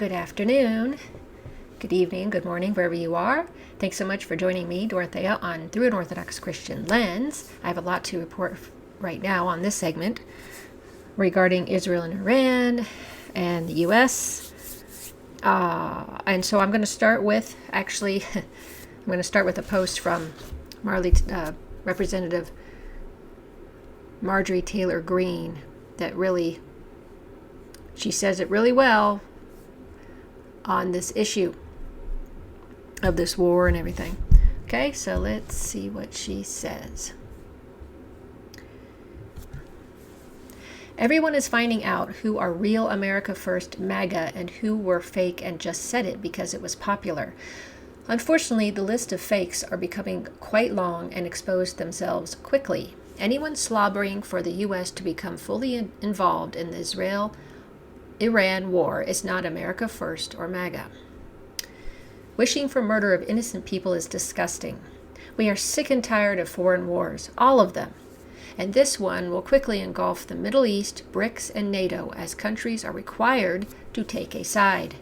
Good afternoon, good evening, good morning, wherever you are. Thanks so much for joining me, Dorothea, on Through an Orthodox Christian Lens. I have a lot to report right now on this segment regarding Israel and Iran and the U.S. And so I'm going to start with, I'm going to start with a post from Representative Marjorie Taylor Greene that really, she says it really well on this issue of this war and everything. Okay, so let's see what she says. Everyone is finding out who are real America First MAGA and who were fake and just said it because it was popular. Unfortunately, the list of fakes are becoming quite long and expose themselves quickly. Anyone slobbering for the U.S. to become fully involved in the Israel-Iran war is not America First or MAGA. Wishing for murder of innocent people is disgusting. We are sick and tired of foreign wars, all of them. And this one will quickly engulf the Middle East, BRICS, and NATO as countries are required to take a side.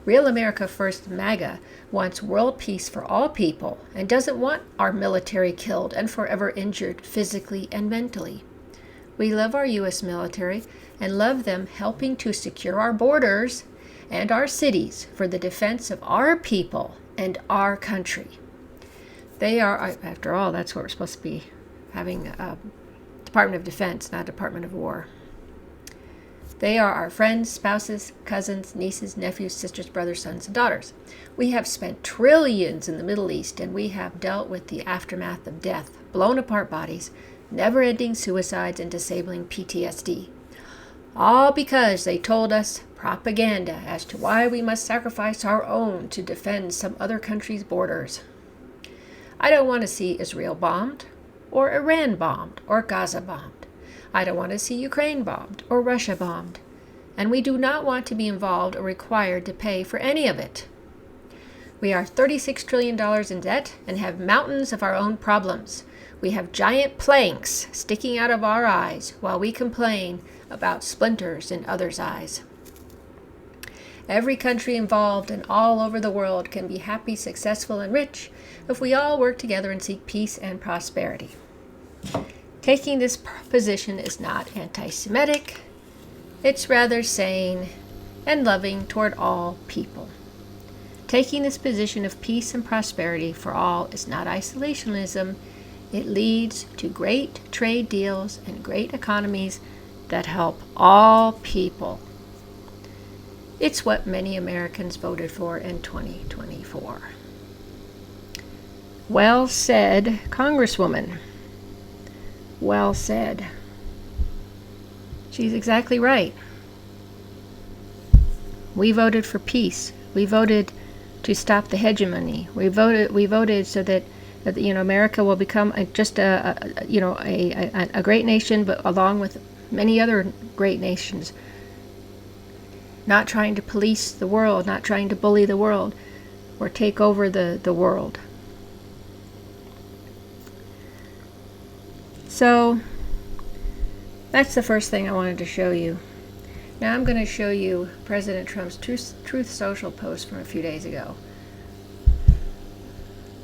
Real America First MAGA wants world peace for all people and doesn't want our military killed and forever injured physically and mentally. We love our U.S. military and love them helping to secure our borders and our cities for the defense of our people and our country. They are, after all, that's what we're supposed to be having, a Department of Defense, not Department of War. They are our friends, spouses, cousins, nieces, nephews, sisters, brothers, sons, and daughters. We have spent trillions in the Middle East, and we have dealt with the aftermath of death, blown apart bodies, never-ending suicides, and disabling PTSD. All because they told us propaganda as to why we must sacrifice our own to defend some other country's borders. I don't want to see Israel bombed, or Iran bombed, or Gaza bombed. I don't want to see Ukraine bombed, or Russia bombed. And we do not want to be involved or required to pay for any of it. We are $36 trillion in debt and have mountains of our own problems. We have giant planks sticking out of our eyes while we complain about splinters in others' eyes. Every country involved and all over the world can be happy, successful, and rich if we all work together and seek peace and prosperity. Taking this position is not anti-Semitic. It's rather sane and loving toward all people. Taking this position of peace and prosperity for all is not isolationism. It leads to great trade deals and great economies that help all people. It's what many Americans voted for in 2024. Well said, Congresswoman. Well said. She's exactly right. We voted for peace. We voted to stop the hegemony. We voted so that America will become a great nation, but along with many other great nations. Not trying to police the world, not trying to bully the world, or take over the world. So, that's the first thing I wanted to show you. Now I'm going to show you President Trump's Truth Social post from a few days ago.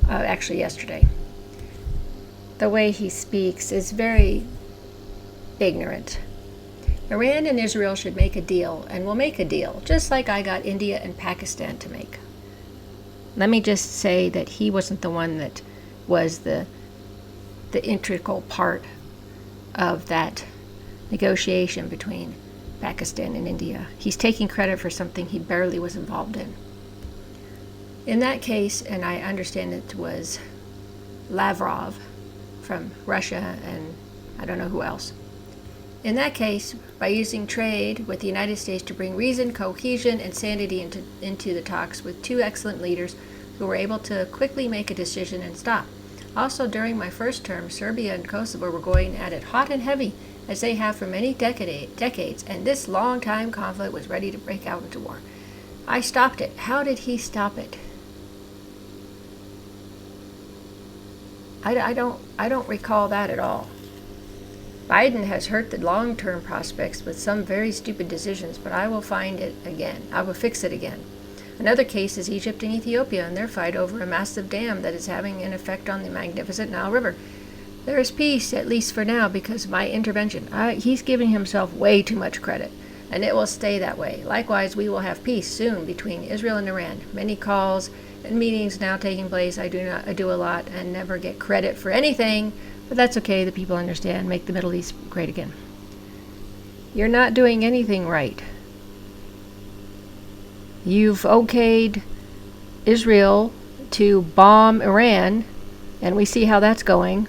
Actually, yesterday. The way he speaks is very ignorant. Iran and Israel should make a deal, and will make a deal, just like I got India and Pakistan to make. Let me just say that he wasn't the one that was the integral part of that negotiation between Pakistan and India. He's taking credit for something he barely was involved in. In that case, and I understand it was Lavrov from Russia and I don't know who else. In that case, by using trade with the United States to bring reason, cohesion, and sanity into the talks with two excellent leaders who were able to quickly make a decision and stop. Also, during my first term, Serbia and Kosovo were going at it hot and heavy, as they have for many decades, and this long-time conflict was ready to break out into war. I stopped it. How did he stop it? I don't recall that at all. Biden has hurt the long-term prospects with some very stupid decisions, but I will find it again. I will fix it again. Another case is Egypt and Ethiopia and their fight over a massive dam that is having an effect on the magnificent Nile River. There is peace, at least for now, because of my intervention. He's giving himself way too much credit, and it will stay that way. Likewise, we will have peace soon between Israel and Iran. Many calls and meetings now taking place. I do a lot and never get credit for anything, but that's okay. The people understand. Make the Middle East great again. You're not doing anything right. You've okayed Israel to bomb Iran, and we see how that's going.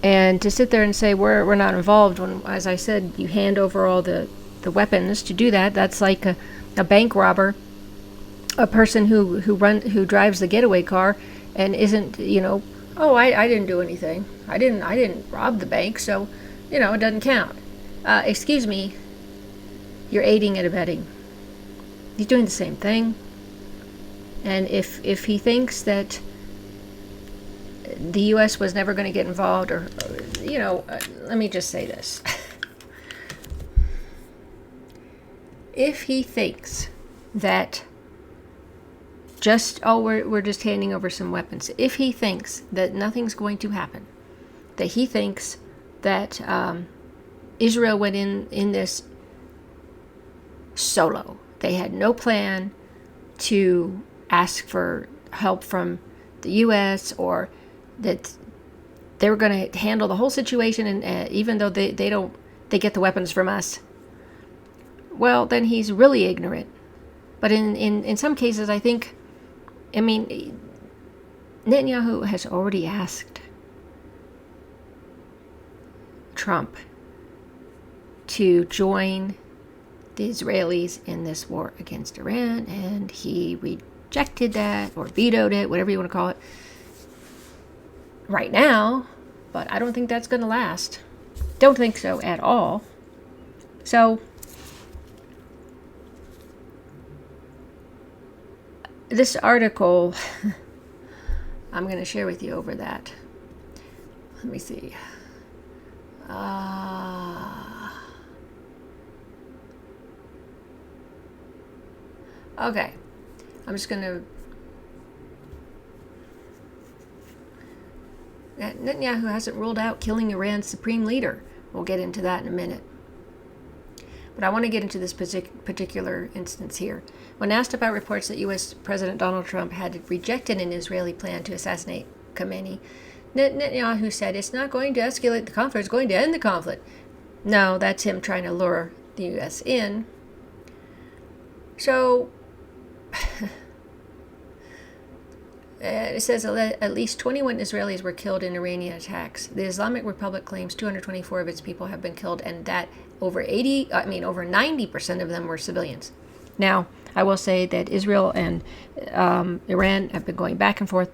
And to sit there and say we're not involved when, as I said, you hand over all the weapons to do that, that's like a bank robber, a person who drives the getaway car and isn't, oh, I didn't do anything. I didn't rob the bank, so, it doesn't count. Excuse me, you're aiding and abetting. He's doing the same thing. And if he thinks that the U.S. was never going to get involved, or let me just say this. If he thinks that we're just handing over some weapons, if he thinks that nothing's going to happen, that he thinks that Israel went in this solo, they had no plan to ask for help from the U.S. or that they were going to handle the whole situation, and even though they get the weapons from us, well, then he's really ignorant. But in some cases, Netanyahu has already asked Trump to join the Israelis in this war against Iran, and he rejected that or vetoed it, whatever you want to call it, right now. But I don't think that's going to last. Don't think so at all. So this article I'm going to share with you over that. Let me see. Okay. I'm just going to... Netanyahu hasn't ruled out killing Iran's supreme leader. We'll get into that in a minute. But I want to get into this particular instance here. When asked about reports that U.S. President Donald Trump had rejected an Israeli plan to assassinate Khamenei, Netanyahu said it's not going to escalate the conflict, it's going to end the conflict. No, that's him trying to lure the U.S. in. So, it says at least 21 Israelis were killed in Iranian attacks. The Islamic Republic claims 224 of its people have been killed, and that over 90% of them were civilians. Now, I will say that Israel and Iran have been going back and forth,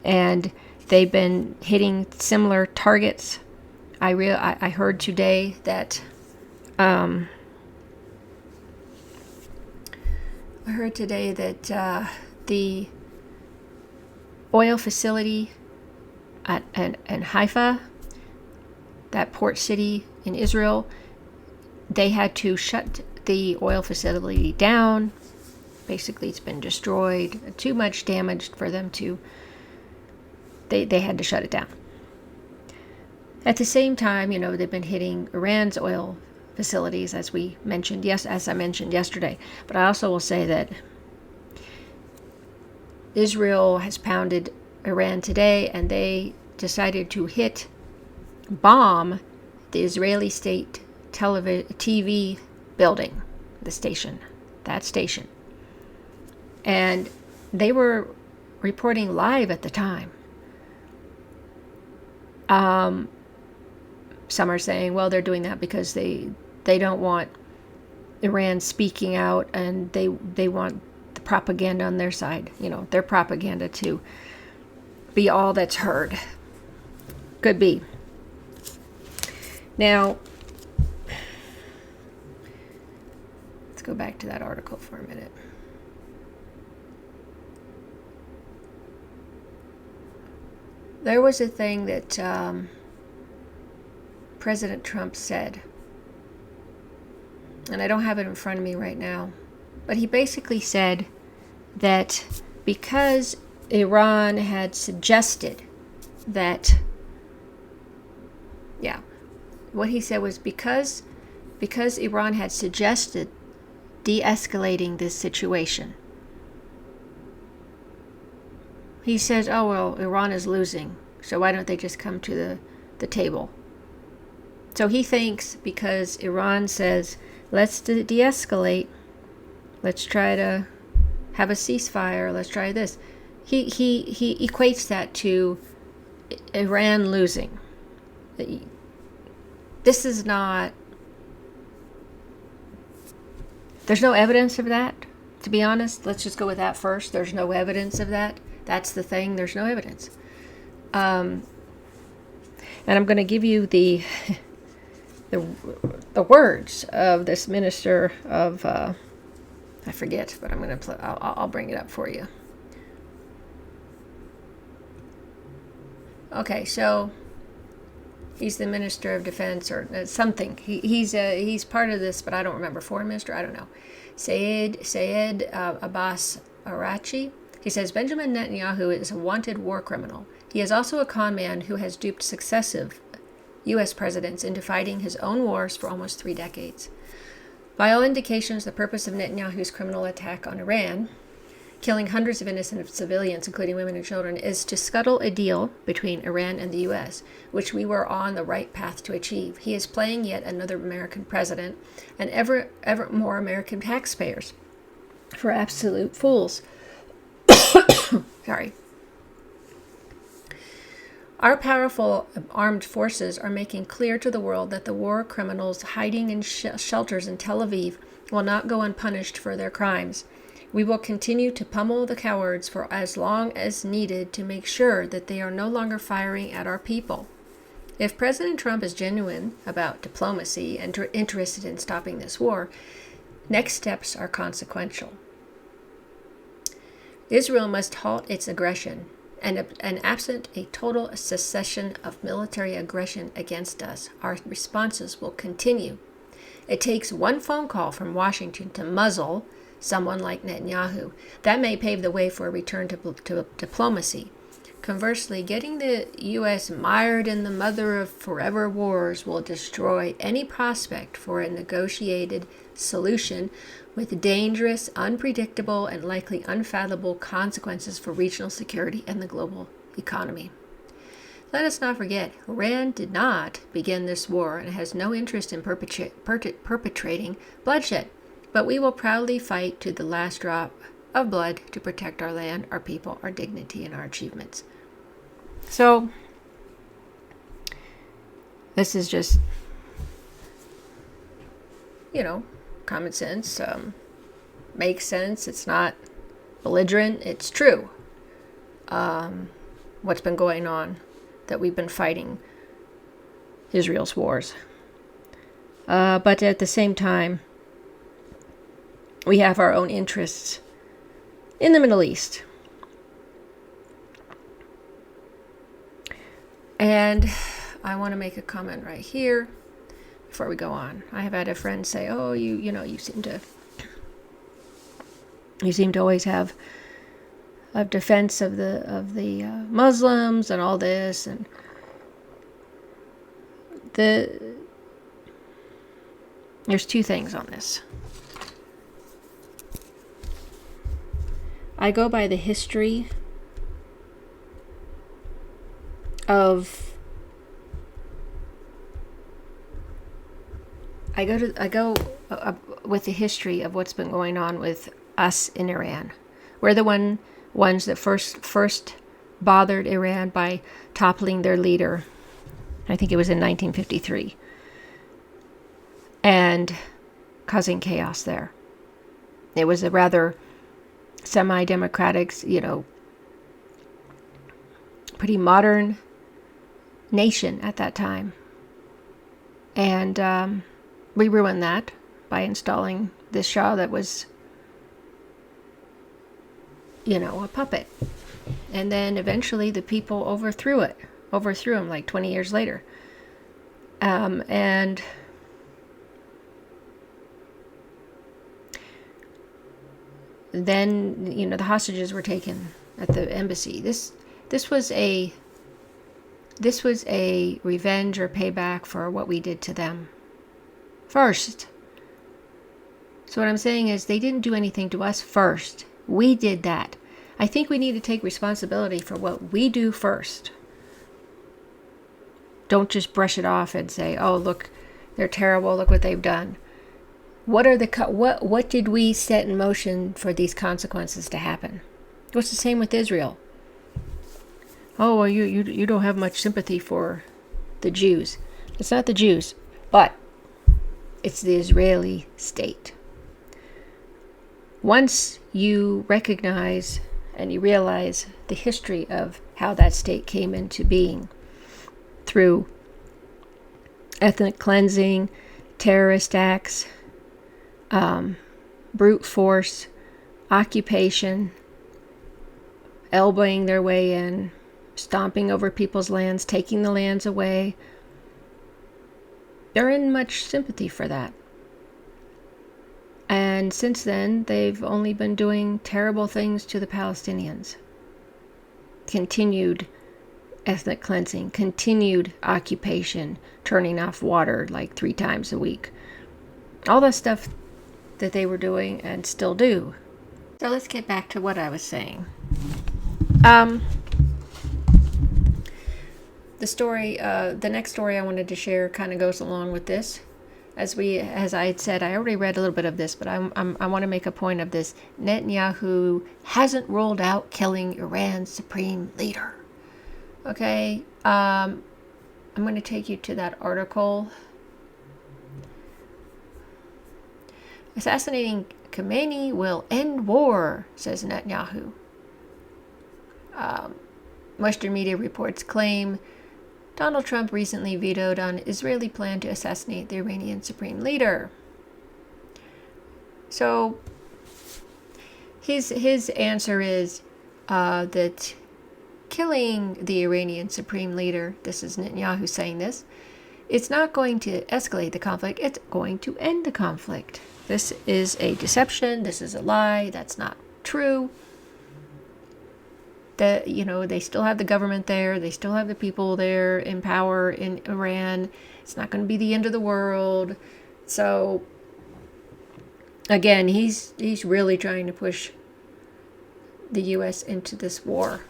and they've been hitting similar targets. I heard today that the oil facility at Haifa, that port city in Israel, they had to shut the oil facility down. Basically, it's been destroyed. Too much damage for them to... They had to shut it down. At the same time, they've been hitting Iran's oil facilities, as I mentioned yesterday. But I also will say that Israel has pounded Iran today, and they decided to bomb the Israeli state TV building, that station. And they were reporting live at the time. Some are saying, well, they're doing that because they don't want Iran speaking out, and they want the propaganda on their side, their propaganda to be all that's heard. Could be. Now, let's go back to that article for a minute. there was a thing that President Trump said, and I don't have it in front of me right now, but he basically said that because Iran had suggested that, what he said was because Iran had suggested de-escalating this situation. He says, oh, well, Iran is losing, so why don't they just come to the table? So he thinks because Iran says, let's de-escalate, let's try to have a ceasefire, let's try this. He equates that to Iran losing. This is not... There's no evidence of that, to be honest. Let's just go with that first. There's no evidence of that. That's the thing. There's no evidence. And I'm going to give you the words of this minister of... I forget, but I'm going to... I'll bring it up for you. Okay, so... He's the Minister of Defense or something. He's part of this, but I don't remember. Foreign Minister? I don't know. Sayed Abbas Arachi. He says, Benjamin Netanyahu is a wanted war criminal. He is also a con man who has duped successive U.S. presidents into fighting his own wars for almost 3 decades. By all indications, the purpose of Netanyahu's criminal attack on Iran, killing hundreds of innocent civilians, including women and children, is to scuttle a deal between Iran and the U.S., which we were on the right path to achieve. He is playing yet another American president and ever more American taxpayers for absolute fools. Sorry. Our powerful armed forces are making clear to the world that the war criminals hiding in shelters in Tel Aviv will not go unpunished for their crimes. We will continue to pummel the cowards for as long as needed to make sure that they are no longer firing at our people. If President Trump is genuine about diplomacy and interested in stopping this war, next steps are consequential. Israel must halt its aggression, and absent a total cessation of military aggression against us, our responses will continue. It takes one phone call from Washington to muzzle someone like Netanyahu. That may pave the way for a return to diplomacy. Conversely, getting the U.S. mired in the mother of forever wars will destroy any prospect for a negotiated solution with dangerous, unpredictable, and likely unfathomable consequences for regional security and the global economy. Let us not forget, Iran did not begin this war and has no interest in perpetrating bloodshed. But we will proudly fight to the last drop of blood to protect our land, our people, our dignity, and our achievements. So, this is just, common sense. Makes sense. It's not belligerent. It's true. What's been going on, that we've been fighting Israel's wars. But at the same time, we have our own interests in the Middle East. And I want to make a comment right here before we go on. I have had a friend say, "Oh, you seem to always have a defense of the Muslims and all this." And there's 2 things on this. I go by the history of... I go with the history of what's been going on with us in Iran. We're the ones that first bothered Iran by toppling their leader. I think it was in 1953. And causing chaos there. It was a rather semi-democratic, pretty modern nation at that time. And we ruined that by installing this Shah that was, a puppet. And then eventually the people overthrew him like 20 years later. And then, the hostages were taken at the embassy. This was a revenge or payback for what we did to them first. So what I'm saying is they didn't do anything to us first. We did that. I think we need to take responsibility for what we do first. Don't just brush it off and say, "Oh, look, they're terrible. Look what they've done." What did we set in motion for these consequences to happen? It's the same with Israel. Oh, well, you don't have much sympathy for the Jews. It's not the Jews, but it's the Israeli state. Once you recognize and you realize the history of how that state came into being through ethnic cleansing, terrorist acts, brute force, occupation, elbowing their way in, stomping over people's lands, taking the lands away, they're in much sympathy for that. And since then, they've only been doing terrible things to the Palestinians. Continued ethnic cleansing, continued occupation, turning off water like 3 times a week. All the stuff that they were doing and still do. So let's get back to what I was saying. The next story I wanted to share kind of goes along with this. As I had said, I already read a little bit of this, but I want to make a point of this. Netanyahu hasn't ruled out killing Iran's supreme leader. Okay, I'm going to take you to that article. Assassinating Khamenei will end war, says Netanyahu. Western media reports claim Donald Trump recently vetoed an Israeli plan to assassinate the Iranian supreme leader. So his answer is that killing the Iranian supreme leader, this is Netanyahu saying this, it's not going to escalate the conflict, it's going to end the conflict. This is a deception, this is a lie, that's not true. That, they still have the government there, they still have the people there in power in Iran. It's not going to be the end of the world. So again, he's really trying to push the US into this war.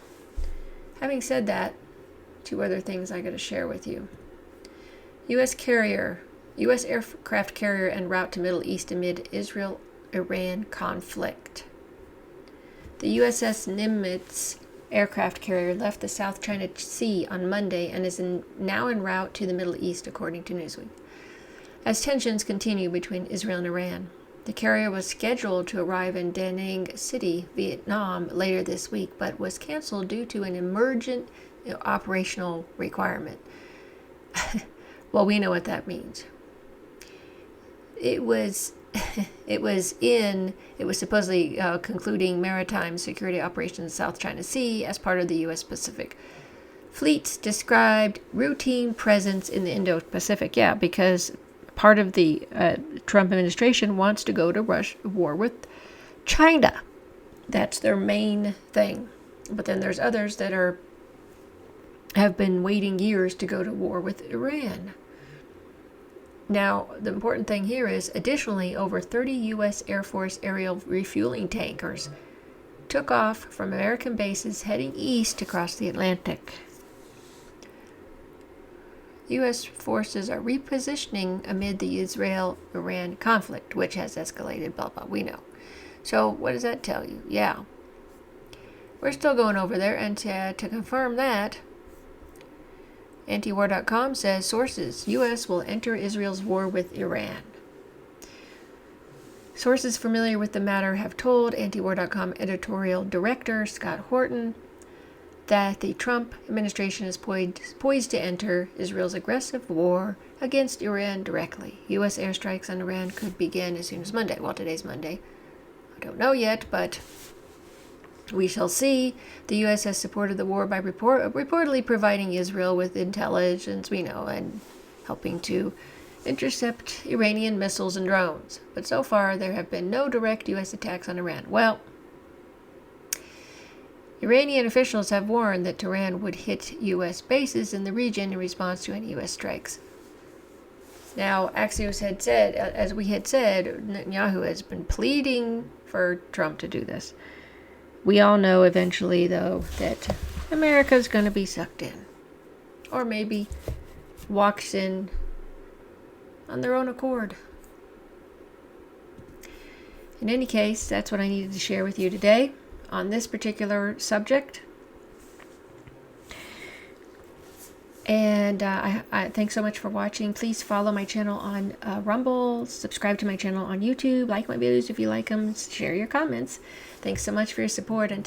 Having said that, 2 other things I got to share with you. US aircraft carrier en route to Middle East amid Israel-Iran conflict. The USS Nimitz aircraft carrier left the South China Sea on Monday and is now en route to the Middle East, according to Newsweek. As tensions continue between Israel and Iran, the carrier was scheduled to arrive in Da Nang City, Vietnam, later this week, but was canceled due to an emergent operational requirement. Well, we know what that means. It was supposedly concluding maritime security operations in the South China Sea as part of the U.S. Pacific Fleet's described routine presence in the Indo-Pacific. Yeah, because part of the Trump administration wants to go to war with China. That's their main thing. But then there's others that have been waiting years to go to war with Iran. Now, the important thing here is, additionally, over 30 U.S. Air Force aerial refueling tankers took off from American bases heading east across the Atlantic. U.S. forces are repositioning amid the Israel-Iran conflict, which has escalated, blah, blah, we know. So, what does that tell you? Yeah. We're still going over there, and to confirm that, Antiwar.com says, sources, U.S. will enter Israel's war with Iran. Sources familiar with the matter have told Antiwar.com editorial director Scott Horton that the Trump administration is poised to enter Israel's aggressive war against Iran directly. U.S. airstrikes on Iran could begin as soon as Monday. Well, today's Monday. I don't know yet, but We shall see. The U.S. has supported the war by reportedly providing Israel with intelligence, and helping to intercept Iranian missiles and drones. But so far, there have been no direct U.S. attacks on Iran. Well, Iranian officials have warned that Tehran would hit U.S. bases in the region in response to any U.S. strikes. Now, Axios had said, as we had said, Netanyahu has been pleading for Trump to do this. We all know eventually, though, that America's going to be sucked in. Or maybe walks in on their own accord. In any case, that's what I needed to share with you today on this particular subject. And I thanks so much for watching. Please follow my channel on Rumble, subscribe to my channel on YouTube, like my videos if you like them, share your comments. Thanks so much for your support. And